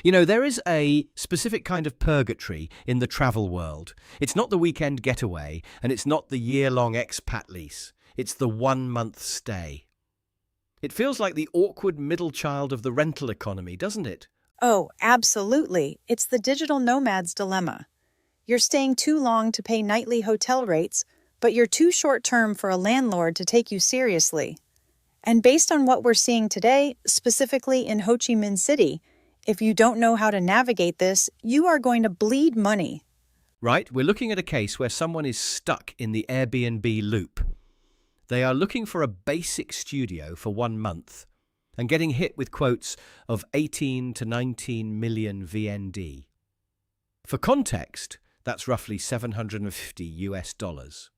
You know, there is a specific kind of purgatory in the travel world. It's not the weekend getaway, and it's not the year-long expat lease. It's the 1 month stay. It feels like the awkward middle child of the rental economy, doesn't it? Oh, absolutely. It's the digital nomad's dilemma. You're staying too long to pay nightly hotel rates, but you're too short-term for a landlord to take you seriously. And based on what we're seeing today, specifically in Ho Chi Minh City, if you don't know how to navigate this, you are going to bleed money. Right, we're looking at a case where someone is stuck in the Airbnb loop. They are looking for a basic studio for 1 month and getting hit with quotes of 18 to 19 million VND. For context, that's roughly $750.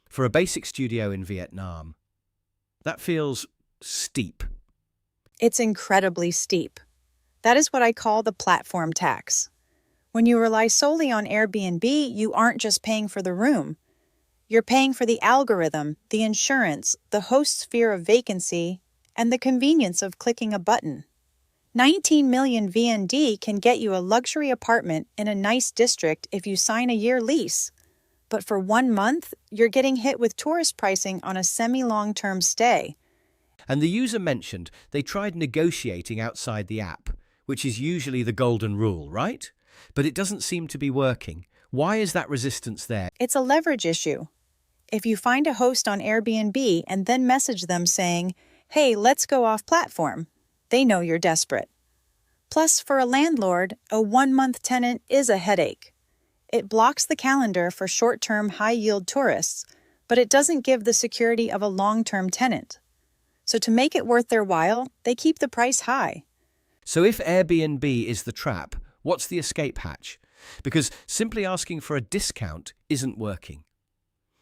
For a basic studio in Vietnam, that feels steep. It's incredibly steep. That is what I call the platform tax. When you rely solely on Airbnb, you aren't just paying for the room. You're paying for the algorithm, the insurance, the host's fear of vacancy, and the convenience of clicking a button. 19 million VND can get you a luxury apartment in a nice district if you sign a year lease. But for 1 month, you're getting hit with tourist pricing on a semi-long-term stay. And the user mentioned they tried negotiating outside the app, which is usually the golden rule, right? But it doesn't seem to be working. Why is that resistance there? It's a leverage issue. If you find a host on Airbnb and then message them saying, "Hey, let's go off platform," they know you're desperate. Plus, for a landlord, a 1 month tenant is a headache. It blocks the calendar for short-term high-yield tourists, but it doesn't give the security of a long-term tenant. So to make it worth their while, they keep the price high. So if Airbnb is the trap, what's the escape hatch? Because simply asking for a discount isn't working.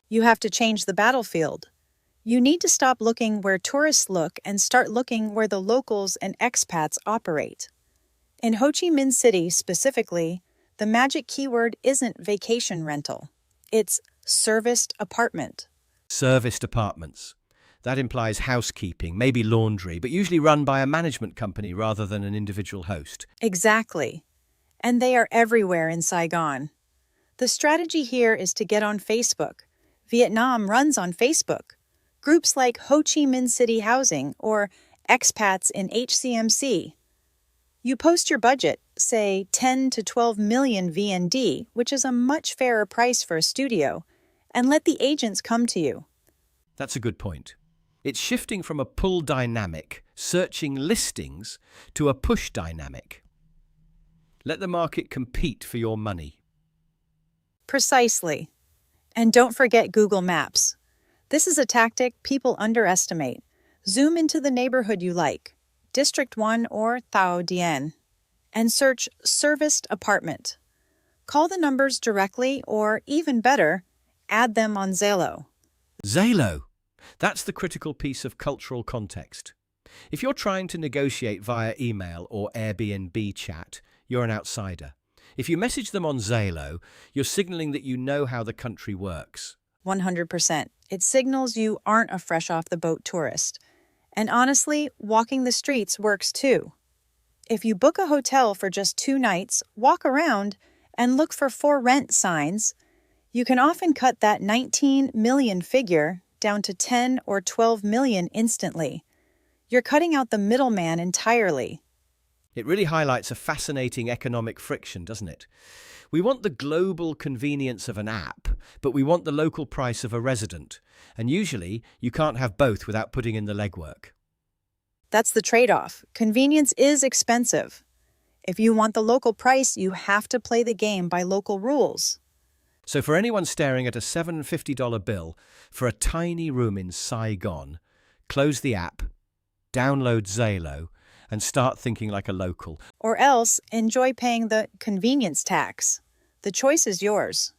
You have to change the battlefield. You need to stop looking where tourists look and start looking where the locals and expats operate. In Ho Chi Minh City specifically, the magic keyword isn't vacation rental. It's serviced apartment. Serviced apartments. That implies housekeeping, maybe laundry, but usually run by a management company rather than an individual host. Exactly. And they are everywhere in Saigon. The strategy here is to get on Facebook. Vietnam runs on Facebook. Groups like Ho Chi Minh City Housing or expats in HCMC. You post your budget, say 10 to 12 million VND, which is a much fairer price for a studio, and let the agents come to you. That's a good point. It's shifting from a pull dynamic, searching listings, to a push dynamic. Let the market compete for your money. Precisely. And don't forget Google Maps. This is a tactic people underestimate. Zoom into the neighborhood you like, District 1 or Thao, Dien, and search serviced apartment. Call the numbers directly or, even better, add them on Zillow. Zillow. That's the critical piece of cultural context. If you're trying to negotiate via email or Airbnb chat, you're an outsider. If you message them on Zillow, you're signaling that you know how the country works. 100%. It signals you aren't a fresh-off-the-boat tourist. And honestly, walking the streets works too. If you book a hotel for just 2 nights, walk around, and look for for rent signs, you can often cut that 19 million figure down to 10 or 12 million instantly. You're cutting out the middleman entirely. It really highlights a fascinating economic friction, doesn't it? We want the global convenience of an app, but we want the local price of a resident. And usually, you can't have both without putting in the legwork. That's the trade-off. Convenience is expensive. If you want the local price, you have to play the game by local rules. So for anyone staring at a $750 bill for a tiny room in Saigon, close the app, download Zillow, and start thinking like a local. Or else, enjoy paying the convenience tax. The choice is yours.